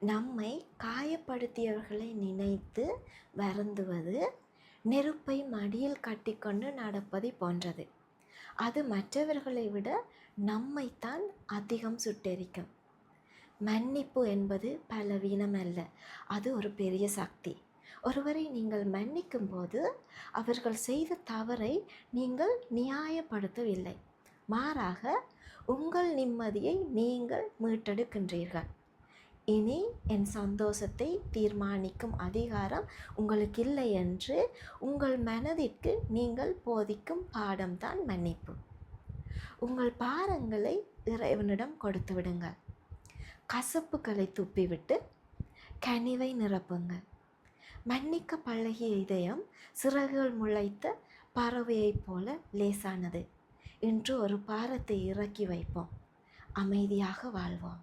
நம்மை காயப்படுத்தியவர்களை நினைத்து வருந்துவது நெருப்பை மடியில் கட்டிக்கொண்டு நடப்பதை போன்றது. அது மற்றவர்களை விட நம்மைத்தான் அதிகம் சுட்டெரிக்கும். மன்னிப்பு என்பது பலவீனம் அல்ல, அது ஒரு பெரிய சக்தி. ஒருவரை நீங்கள் மன்னிக்கும் போது அவர்கள் செய்த தவறை நீங்கள் நியாயப்படுத்தவில்லை, மாறாக உங்கள் நிம்மதியை நீங்கள் மீட்டெடுக்கின்றீர்கள். இனி என் சந்தோஷத்தை தீர்மானிக்கும் அதிகாரம் உங்களுக்கு இல்லை என்று உங்கள் மனதிற்கு நீங்கள் போதிக்கும் பாடம்தான் மன்னிப்பு. உங்கள் பாரங்களை இறைவனிடம் கொடுத்து விடுங்கள். கசப்புகளை துப்பிவிட்டு கனிவை நிரப்புங்கள். மன்னிக்க பழகிய இதயம் சிறகுகள் முளைத்த பறவையைப் போல லேசானது. இன்று ஒரு பாரத்தை இறக்கி வைப்போம். அமைதியாக வாழ்வோம்.